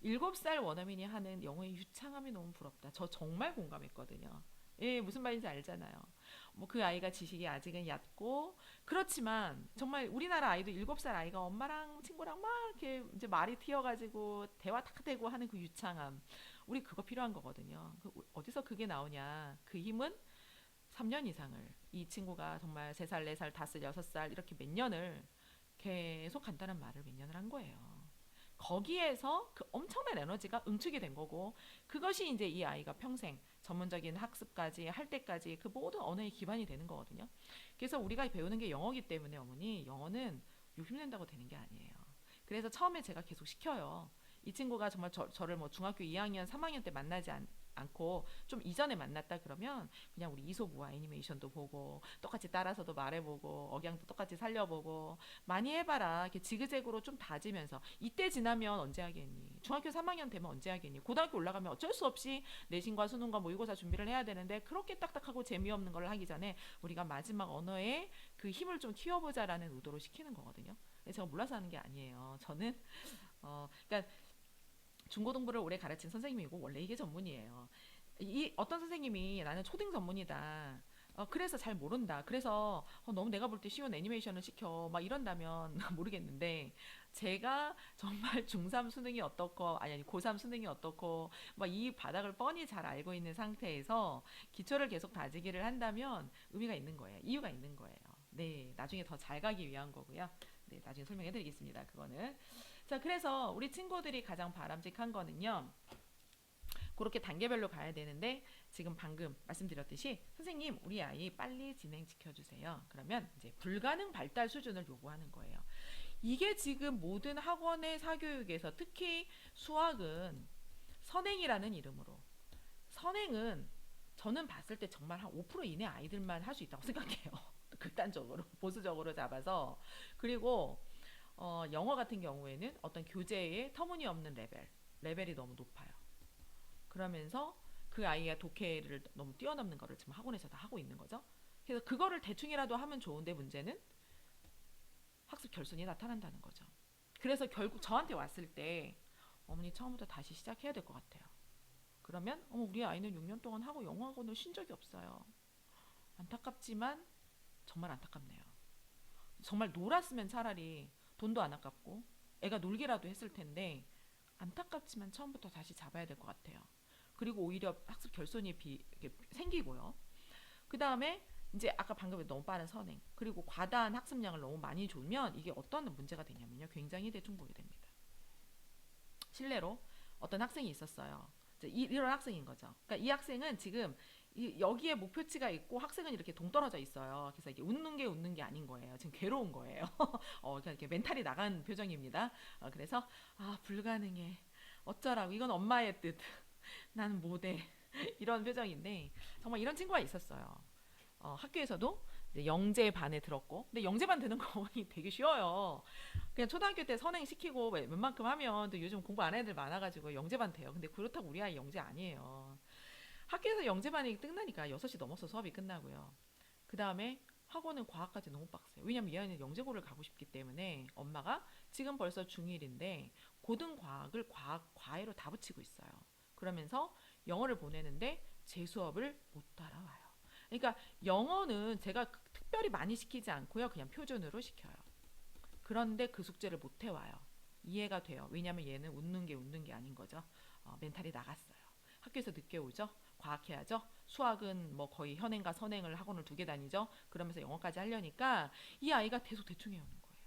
S1: 7살 원어민이 하는 영어의 유창함이 너무 부럽다. 저 정말 공감했거든요. 예, 무슨 말인지 알잖아요. 뭐 그 아이가 지식이 아직은 얕고 그렇지만 정말 우리나라 아이도 7살 아이가 엄마랑 친구랑 막 이렇게 이제 말이 튀어가지고 대화 탁 대고 하는 그 유창함 우리 그거 필요한 거거든요. 어디서 그게 나오냐? 그 힘은 3년 이상을 이 친구가 정말 3살, 4살, 5살, 6살 이렇게 몇 년을 계속 간단한 말을 몇 년을 한 거예요. 거기에서 그 엄청난 에너지가 응축이 된 거고 그것이 이제 이 아이가 평생 전문적인 학습까지 할 때까지 그 모든 언어의 기반이 되는 거거든요. 그래서 우리가 배우는 게 영어기 때문에 어머니 영어는 욕심낸다고 되는 게 아니에요. 그래서 처음에 제가 계속 시켜요. 이 친구가 정말 저를 뭐 중학교 2학년, 3학년 때 만나지 않고 좀 이전에 만났다 그러면 그냥 우리 이소부와 애니메이션도 보고 똑같이 따라서도 말해보고 억양도 똑같이 살려보고 많이 해봐라. 이렇게 지그재그로 좀 다지면서 이때 지나면 언제 하겠니? 중학교 3학년 되면 언제 하겠니? 고등학교 올라가면 어쩔 수 없이 내신과 수능과 모의고사 준비를 해야 되는데 그렇게 딱딱하고 재미없는 걸 하기 전에 우리가 마지막 언어에 그 힘을 좀 키워보자라는 의도로 시키는 거거든요. 제가 몰라서 하는 게 아니에요. 저는 그러니까 중고등부를 오래 가르친 선생님이고 원래 이게 전문이에요. 이 어떤 선생님이 나는 초등 전문이다. 그래서 잘 모른다. 그래서 너무 내가 볼 때 쉬운 애니메이션을 시켜. 막 이런다면 모르겠는데 제가 정말 중3 수능이 어떻고 아니 고3 수능이 어떻고 막 이 바닥을 뻔히 잘 알고 있는 상태에서 기초를 계속 다지기를 한다면 의미가 있는 거예요. 이유가 있는 거예요. 네, 나중에 더 잘 가기 위한 거고요. 네, 나중에 설명해 드리겠습니다. 그거는. 자, 그래서 우리 친구들이 가장 바람직한 거는요. 그렇게 단계별로 가야 되는데 지금 방금 말씀드렸듯이 선생님 우리 아이 빨리 진행시켜 주세요. 그러면 이제 불가능 발달 수준을 요구하는 거예요. 이게 지금 모든 학원의 사교육에서 특히 수학은 선행이라는 이름으로 선행은 저는 봤을 때 정말 한 5% 이내 아이들만 할 수 있다고 생각해요. 극단적으로 보수적으로 잡아서 그리고 영어 같은 경우에는 어떤 교재의 터무니없는 레벨이 너무 높아요. 그러면서 그 아이가 독해를 너무 뛰어넘는 거를 지금 학원에서 다 하고 있는 거죠. 그래서 그거를 대충이라도 하면 좋은데 문제는 학습 결손이 나타난다는 거죠. 그래서 결국 저한테 왔을 때 어머니 처음부터 다시 시작해야 될 것 같아요. 그러면 우리 아이는 6년 동안 하고 영어 학원을 쉰 적이 없어요. 안타깝지만 정말 안타깝네요. 정말 놀았으면 차라리 돈도 안 아깝고 애가 놀기라도 했을 텐데 안타깝지만 처음부터 다시 잡아야 될 것 같아요. 그리고 오히려 학습 결손이 생기고요. 그 다음에 이제 아까 방금 너무 빠른 선행 그리고 과다한 학습량을 너무 많이 주면 이게 어떤 문제가 되냐면요. 굉장히 대충 보게 됩니다. 실례로 어떤 학생이 있었어요. 이런 학생인 거죠. 그러니까 이 학생은 지금 여기에 목표치가 있고 학생은 이렇게 동떨어져 있어요. 그래서 이게 웃는 게 아닌 거예요. 지금 괴로운 거예요. 그러니까 이렇게 멘탈이 나간 표정입니다. 그래서 불가능해. 어쩌라고 이건 엄마의 뜻. 나는 못해. 이런 표정인데 정말 이런 친구가 있었어요. 학교에서도 영재 반에 들었고 근데 영재 반 드는 거 보니 되게 쉬워요. 그냥 초등학교 때 선행 시키고 웬만큼 하면 또 요즘 공부 안 하는 애들 많아가지고 영재 반 돼요. 근데 그렇다고 우리 아이 영재 아니에요. 학교에서 영재 반이 끝나니까 6시 넘어서 수업이 끝나고요. 그 다음에 학원은 과학까지 너무 빡세요. 왜냐면 얘는 영재고를 가고 싶기 때문에 엄마가 지금 벌써 중1인데 고등 과학을 과외로 다 붙이고 있어요. 그러면서 영어를 보내는데 제 수업을 못 따라와요. 그러니까 영어는 제가 특별히 많이 시키지 않고요. 그냥 표준으로 시켜요. 그런데 그 숙제를 못 해와요. 이해가 돼요. 왜냐면 얘는 웃는 게 아닌 거죠. 멘탈이 나갔어요. 학교에서 늦게 오죠. 과학해야죠. 수학은 뭐 거의 현행과 선행을 학원을 2개 다니죠. 그러면서 영어까지 하려니까 이 아이가 계속 대충 해오는 거예요.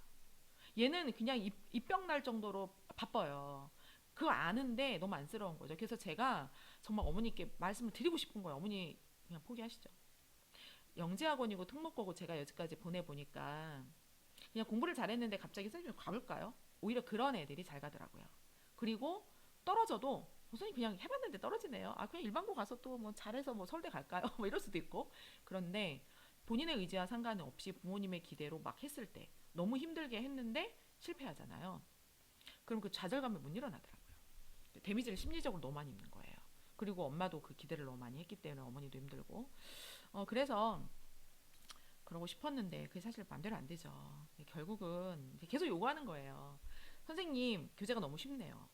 S1: 얘는 그냥 입병 날 정도로 바빠요. 그거 아는데 너무 안쓰러운 거죠. 그래서 제가 정말 어머니께 말씀을 드리고 싶은 거예요. 어머니 그냥 포기하시죠. 영재학원이고 특목고고 제가 여기까지 보내보니까 그냥 공부를 잘했는데 갑자기 선생님 가볼까요? 오히려 그런 애들이 잘 가더라고요. 그리고 떨어져도 선생님 그냥 해봤는데 떨어지네요. 그냥 일반고 가서 또 뭐 잘해서 뭐 서울대 갈까요? 뭐 이럴 수도 있고. 그런데 본인의 의지와 상관없이 부모님의 기대로 막 했을 때 너무 힘들게 했는데 실패하잖아요. 그럼 그 좌절감이 못 일어나더라고요. 데미지를 심리적으로 너무 많이 입는 거예요. 그리고 엄마도 그 기대를 너무 많이 했기 때문에 어머니도 힘들고. 그래서 그러고 싶었는데 그게 사실 맘대로 안 되죠. 결국은 계속 요구하는 거예요. 선생님 교재가 너무 쉽네요.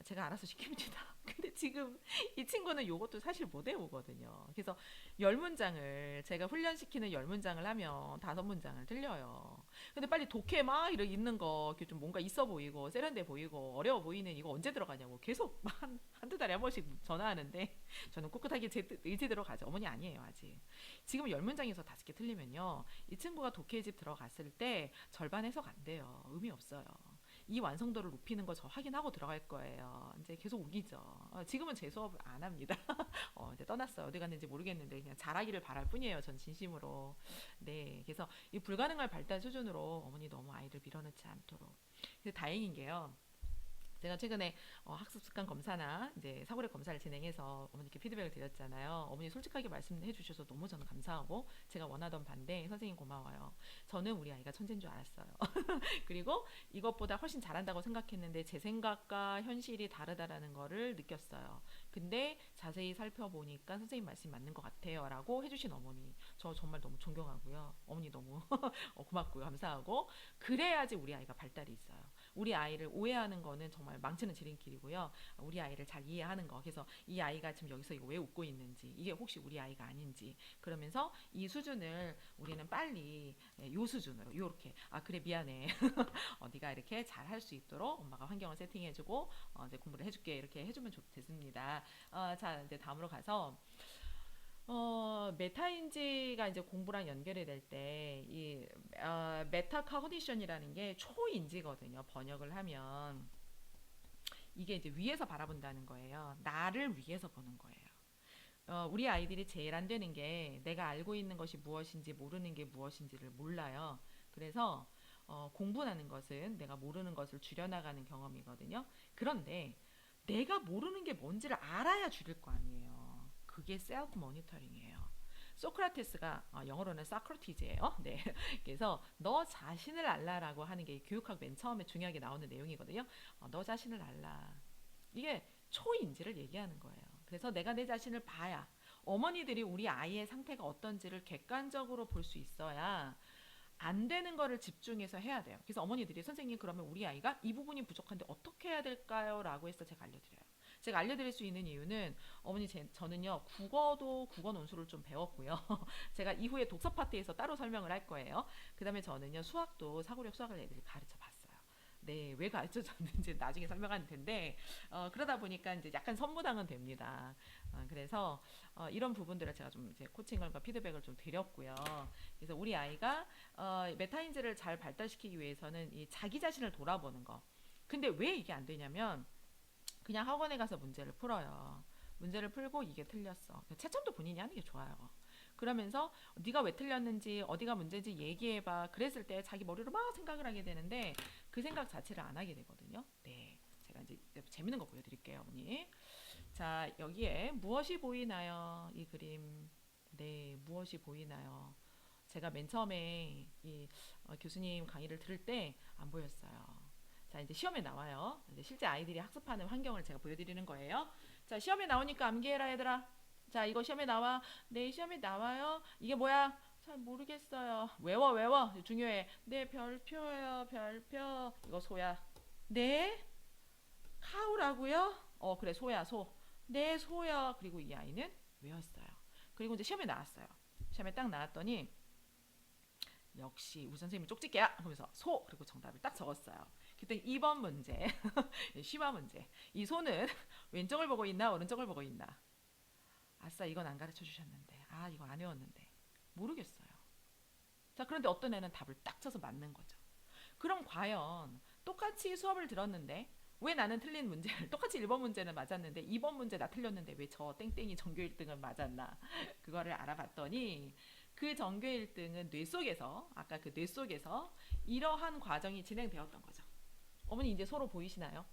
S1: 제가 알아서 시킵니다. 근데 지금 이 친구는 요것도 사실 못 외우거든요. 그래서 10문장을 제가 훈련시키는 10문장을 하면 5문장을 틀려요. 근데 빨리 독해 막 이렇게 있는 거 이렇게 좀 뭔가 있어 보이고 세련돼 보이고 어려워 보이는 이거 언제 들어가냐고 계속 한두 달에 한 번씩 전화하는데 저는 꿋꿋하게 제 의지대로 가죠. 어머니 아니에요 아직. 지금 10문장에서 5개 틀리면요. 이 친구가 독해 집 들어갔을 때 절반 해석 안 돼요. 의미 없어요. 이 완성도를 높이는 거 저 확인하고 들어갈 거예요. 이제 계속 우기죠. 지금은 재 수업을 안 합니다. 이제 떠났어요. 어디 갔는지 모르겠는데 그냥 잘하기를 바랄 뿐이에요. 전 진심으로. 네, 그래서 이 불가능할 발달 수준으로 어머니 너무 아이들 밀어넣지 않도록. 근데 다행인 게요. 제가 최근에 학습 습관 검사나 이제 사고력 검사를 진행해서 어머니께 피드백을 드렸잖아요. 어머니 솔직하게 말씀해 주셔서 너무 저는 감사하고 제가 원하던 반대 선생님 고마워요. 저는 우리 아이가 천재인 줄 알았어요. 그리고 이것보다 훨씬 잘한다고 생각했는데 제 생각과 현실이 다르다라는 거를 느꼈어요. 근데 자세히 살펴보니까 선생님 말씀이 맞는 것 같아요 라고 해주신 어머니 저 정말 너무 존경하고요. 어머니 너무 고맙고요. 감사하고 그래야지 우리 아이가 발달이 있어요. 우리 아이를 오해하는 거는 정말 망치는 지름길이고요. 우리 아이를 잘 이해하는 거. 그래서 이 아이가 지금 여기서 이거 왜 웃고 있는지, 이게 혹시 우리 아이가 아닌지. 그러면서 이 수준을 우리는 빨리 요 수준으로 요렇게 그래 미안해. 네가 이렇게 잘 할 수 있도록 엄마가 환경을 세팅해주고 이제 공부를 해줄게 이렇게 해주면 좋겠습니다. 자 이제 다음으로 가서 메타인지가 이제 공부랑 연결이 될 때, 메타 커그니션이라는 게 초인지거든요. 번역을 하면. 이게 이제 위에서 바라본다는 거예요. 나를 위해서 보는 거예요. 우리 아이들이 제일 안 되는 게 내가 알고 있는 것이 무엇인지 모르는 게 무엇인지를 몰라요. 그래서 공부하는 것은 내가 모르는 것을 줄여나가는 경험이거든요. 그런데 내가 모르는 게 뭔지를 알아야 줄일 거 아니에요. 그게 셀프 모니터링이에요. 소크라테스가 영어로는 사크라티즈예요. 네. 그래서 너 자신을 알라라고 하는 게 교육학 맨 처음에 중요하게 나오는 내용이거든요. 너 자신을 알라. 이게 초인지를 얘기하는 거예요. 그래서 내가 내 자신을 봐야 어머니들이 우리 아이의 상태가 어떤지를 객관적으로 볼 수 있어야 안 되는 거를 집중해서 해야 돼요. 그래서 어머니들이 선생님 그러면 우리 아이가 이 부분이 부족한데 어떻게 해야 될까요? 라고 해서 제가 알려드려요. 제가 알려드릴 수 있는 이유는 어머니 저는요 국어도 국어 논술을 좀 배웠고요. 제가 이후에 독서 파트에서 따로 설명을 할 거예요. 그 다음에 저는요 수학도 사고력 수학을 애들이 가르쳐 봤어요. 네, 왜 가르쳐 줬는지 나중에 설명할 텐데 그러다 보니까 이제 약간 선무당은 됩니다. 그래서 이런 부분들을 제가 좀 이제 코칭과 피드백을 좀 드렸고요. 그래서 우리 아이가 메타인지를 잘 발달시키기 위해서는 이 자기 자신을 돌아보는 거. 근데 왜 이게 안 되냐면 그냥 학원에 가서 문제를 풀어요. 문제를 풀고 이게 틀렸어. 채점도 본인이 하는 게 좋아요. 그러면서 네가 왜 틀렸는지 어디가 문제인지 얘기해봐. 그랬을 때 자기 머리로 막 생각을 하게 되는데 그 생각 자체를 안 하게 되거든요. 네, 제가 이제 재밌는 거 보여드릴게요, 어머니. 자, 여기에 무엇이 보이나요? 이 그림. 네, 무엇이 보이나요? 제가 맨 처음에 이 교수님 강의를 들을 때 안 보였어요. 자, 이제 시험에 나와요. 이제 실제 아이들이 학습하는 환경을 제가 보여드리는 거예요. 자, 시험에 나오니까 암기해라, 얘들아. 자, 이거 시험에 나와. 네, 시험에 나와요. 이게 뭐야? 잘 모르겠어요. 외워, 외워. 중요해. 네, 별표예요, 별표. 이거 소야. 네, 카우라고요? 그래, 소야, 소. 네, 소야. 그리고 이 아이는 외웠어요. 그리고 이제 시험에 나왔어요. 시험에 딱 나왔더니 역시 우리 선생님이 쪽집게야 하면서 소 그리고 정답을 딱 적었어요. 그때 2번 문제 심화 문제 이 소는 왼쪽을 보고 있나 오른쪽을 보고 있나 아싸 이건 안 가르쳐 주셨는데 이거 안 외웠는데 모르겠어요. 자 그런데 어떤 애는 답을 딱 쳐서 맞는 거죠. 그럼 과연 똑같이 수업을 들었는데 왜 나는 틀린 문제를 똑같이 1번 문제는 맞았는데 2번 문제 나 틀렸는데 왜 저 땡땡이 전교 1등은 맞았나 그거를 알아봤더니 그 전교 1등은 뇌 속에서 아까 그 뇌 속에서 이러한 과정이 진행되었던 거죠. 어머니 이제 서로 보이시나요?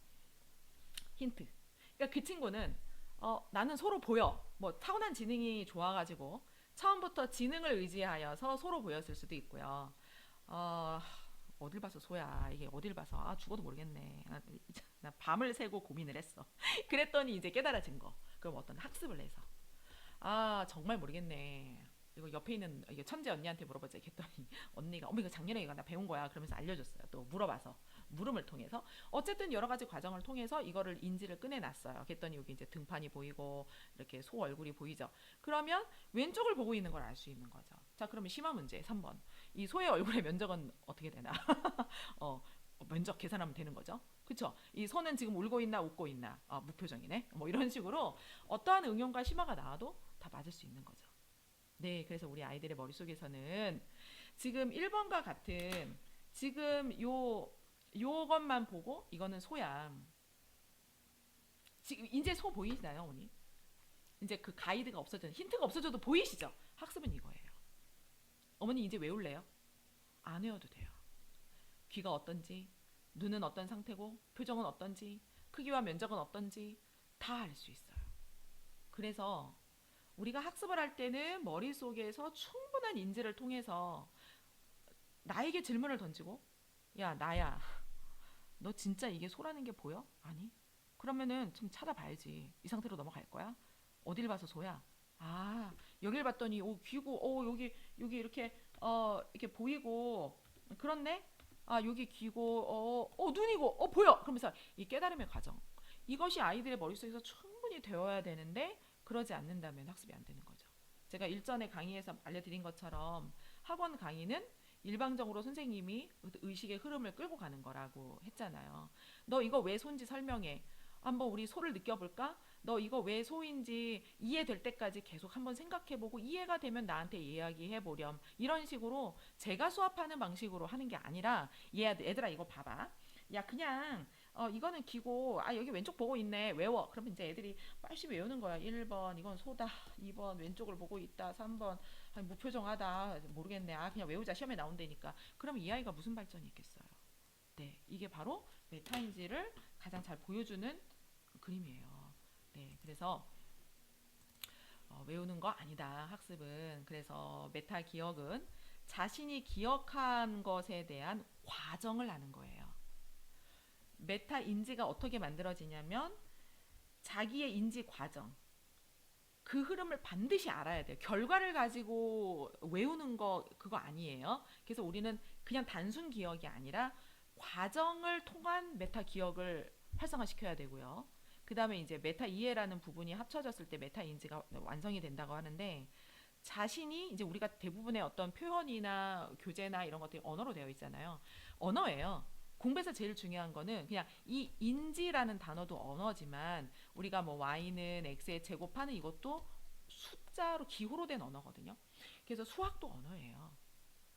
S1: 힌트. 그러니까 그 친구는 나는 서로 보여. 뭐 타고난 지능이 좋아가지고 처음부터 지능을 의지하여서 서로 보였을 수도 있고요. 어, 어딜 봐서 소야. 이게 어딜 봐서 죽어도 모르겠네. 나 밤을 새고 고민을 했어. 그랬더니 이제 깨달아진 거. 그럼 어떤 학습을 해서 정말 모르겠네. 이거 옆에 있는 이게 천재 언니한테 물어보자 했더니 언니가 어머 이거 작년에 이거 나 배운 거야 그러면서 알려줬어요. 또 물어봐서 물음을 통해서 어쨌든 여러 가지 과정을 통해서 이거를 인지를 꺼내놨어요. 그랬더니 여기 이제 등판이 보이고 이렇게 소 얼굴이 보이죠. 그러면 왼쪽을 보고 있는 걸 알 수 있는 거죠. 자, 그러면 심화 문제 3번. 이 소의 얼굴의 면적은 어떻게 되나? 어, 면적 계산하면 되는 거죠. 그쵸? 이 소는 지금 울고 있나 웃고 있나? 무표정이네. 뭐 이런 식으로 어떠한 응용과 심화가 나와도 다 맞을 수 있는 거죠. 네, 그래서 우리 아이들의 머릿속에서는 지금 1번과 같은 지금 요것만 보고 이거는 소야. 지금 이제 소 보이시나요, 어머니? 이제 그 가이드가 없어져, 힌트가 없어져도 보이시죠? 학습은 이거예요. 어머니 이제 외울래요? 안 외워도 돼요. 귀가 어떤지, 눈은 어떤 상태고, 표정은 어떤지, 크기와 면적은 어떤지 다 알 수 있어요. 그래서 우리가 학습을 할 때는 머릿속에서 충분한 인지를 통해서 나에게 질문을 던지고, 야, 나야, 너 진짜 이게 소라는 게 보여? 아니? 그러면은 좀 찾아봐야지. 이 상태로 넘어갈 거야? 어딜 봐서 소야? 아, 여길 봤더니 귀고 여기 이렇게 보이고 그렇네? 아, 여기 귀고 눈이고 보여. 그러면서 이 깨달음의 과정. 이것이 아이들의 머릿속에서 충분히 되어야 되는데 그러지 않는다면 학습이 안 되는 거죠. 제가 일전에 강의에서 알려드린 것처럼 학원 강의는 일방적으로 선생님이 의식의 흐름을 끌고 가는 거라고 했잖아요. 너 이거 왜 소인지 설명해. 한번 우리 소를 느껴볼까? 너 이거 왜 소인지 이해될 때까지 계속 한번 생각해보고 이해가 되면 나한테 이야기해보렴. 이런 식으로 제가 수업하는 방식으로 하는 게 아니라 얘들아 이거 봐봐. 야 그냥 이거는 기고 여기 왼쪽 보고 있네 외워. 그러면 이제 애들이 빨리 외우는 거야. 1번 이건 소다, 2번 왼쪽을 보고 있다, 3번 무표정하다, 모르겠네, 그냥 외우자 시험에 나온다니까. 그럼 이 아이가 무슨 발전이 있겠어요. 네, 이게 바로 메타인지를 가장 잘 보여주는 그림이에요. 네, 그래서 외우는 거 아니다 학습은. 그래서 메타 기억은 자신이 기억한 것에 대한 과정을 아는 거예요. 메타 인지가 어떻게 만들어지냐면 자기의 인지 과정, 그 흐름을 반드시 알아야 돼요. 결과를 가지고 외우는 거 그거 아니에요. 그래서 우리는 그냥 단순 기억이 아니라 과정을 통한 메타 기억을 활성화시켜야 되고요. 그 다음에 이제 메타 이해라는 부분이 합쳐졌을 때 메타 인지가 완성이 된다고 하는데, 자신이 이제 우리가 대부분의 어떤 표현이나 교재나 이런 것들이 언어로 되어 있잖아요. 언어예요. 공부에서 제일 중요한 거는 그냥 이 인지라는 단어도 언어지만 우리가 뭐 y는 x에 제곱하는 이것도 숫자로 기호로 된 언어거든요. 그래서 수학도 언어예요.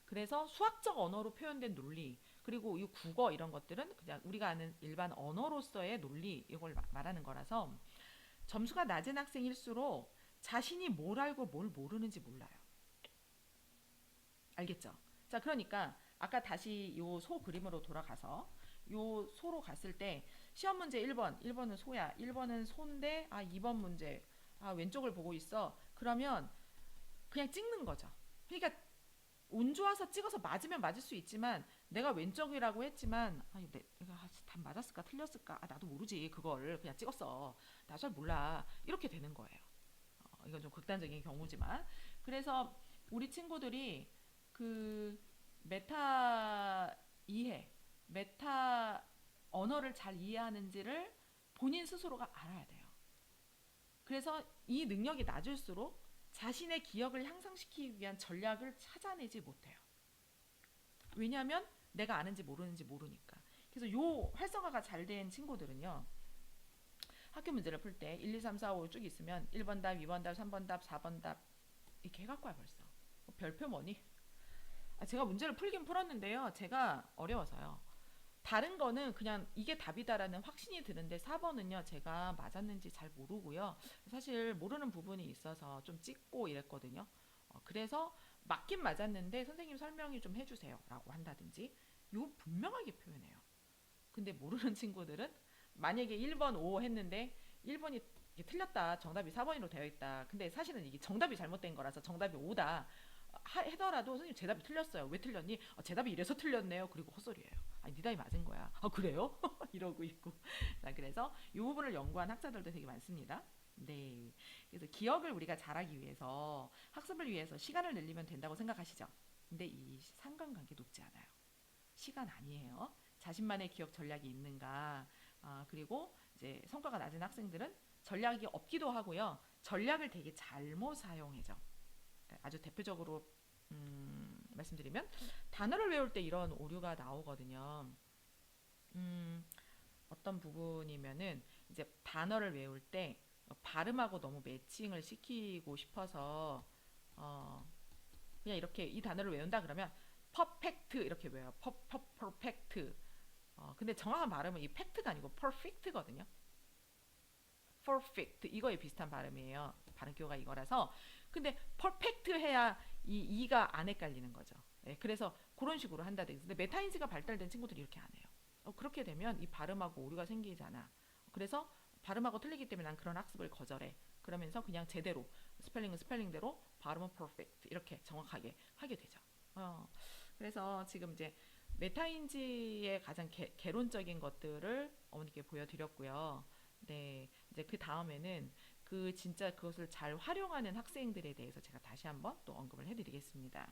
S1: 그래서 수학적 언어로 표현된 논리, 그리고 이 국어 이런 것들은 그냥 우리가 아는 일반 언어로서의 논리, 이걸 말하는 거라서 점수가 낮은 학생일수록 자신이 뭘 알고 뭘 모르는지 몰라요. 알겠죠? 자, 그러니까 아까 다시 요 소 그림으로 돌아가서 요 소로 갔을 때 시험 문제 1번은 소야. 1번은 소인데 2번 문제 왼쪽을 보고 있어. 그러면 그냥 찍는 거죠. 그러니까 운 좋아서 찍어서 맞으면 맞을 수 있지만 내가 왼쪽이라고 했지만 내가 답 맞았을까 틀렸을까 나도 모르지. 그걸 그냥 찍었어. 나 잘 몰라. 이렇게 되는 거예요. 이건 좀 극단적인 경우지만. 그래서 우리 친구들이 그 메타 이해, 메타 언어를 잘 이해하는지를 본인 스스로가 알아야 돼요. 그래서 이 능력이 낮을수록 자신의 기억을 향상시키기 위한 전략을 찾아내지 못해요. 왜냐하면 내가 아는지 모르는지 모르니까. 그래서 요 활성화가 잘 된 친구들은요, 학교 문제를 풀 때 1, 2, 3, 4, 5 쭉 있으면 1번 답, 2번 답, 3번 답, 4번 답 이렇게 해갖고 와 벌써. 별표 뭐니? 제가 문제를 풀긴 풀었는데요. 제가 어려워서요. 다른 거는 그냥 이게 답이다라는 확신이 드는데 4번은요. 제가 맞았는지 잘 모르고요. 사실 모르는 부분이 있어서 좀 찍고 이랬거든요. 그래서 맞긴 맞았는데 선생님 설명이 좀 해주세요 라고 한다든지 이거 분명하게 표현해요. 근데 모르는 친구들은 만약에 1번 5 했는데 1번이 틀렸다, 정답이 4번으로 되어 있다. 근데 사실은 이게 정답이 잘못된 거라서 정답이 5다 하더라도 선생님 제 답이 틀렸어요. 왜 틀렸니? 제 답이 이래서 틀렸네요. 그리고 헛소리예요. 네 답이 맞은 거야. 그래요? 이러고 있고. 자, 그래서 이 부분을 연구한 학자들도 되게 많습니다. 네. 그래서 기억을 우리가 잘하기 위해서, 학습을 위해서 시간을 늘리면 된다고 생각하시죠? 근데 이 상관관계 높지 않아요. 시간 아니에요. 자신만의 기억 전략이 있는가. 그리고 이제 성과가 낮은 학생들은 전략이 없기도 하고요. 전략을 되게 잘못 사용해죠. 아주 대표적으로 말씀드리면 단어를 외울 때 이런 오류가 나오거든요. 음, 어떤 부분이면은 이제 단어를 외울 때 발음하고 너무 매칭을 시키고 싶어서 어, 그냥 이렇게 이 단어를 외운다 그러면 퍼펙트 이렇게 외워요. 퍼펙트. 근데 정확한 발음은 이 팩트가 아니고 perfect거든요. perfect 이거에 비슷한 발음이에요. 발음 기호가 이거라서. 근데 perfect 해야 이 이가 안 헷갈리는 거죠. 예, 그래서 그런 식으로 한다든지. 근데 메타인지가 발달된 친구들이 이렇게 안 해요. 그렇게 되면 이 발음하고 오류가 생기잖아. 그래서 발음하고 틀리기 때문에 난 그런 학습을 거절해. 그러면서 그냥 제대로 스펠링은 스펠링대로 발음은 perfect 이렇게 정확하게 하게 되죠. 어, 그래서 지금 이제 메타인지의 가장 개론적인 것들을 어머니께 보여드렸고요. 네, 이제 그 다음에는 그 진짜 그것을 잘 활용하는 학생들에 대해서 제가 다시 한번 또 언급을 해드리겠습니다.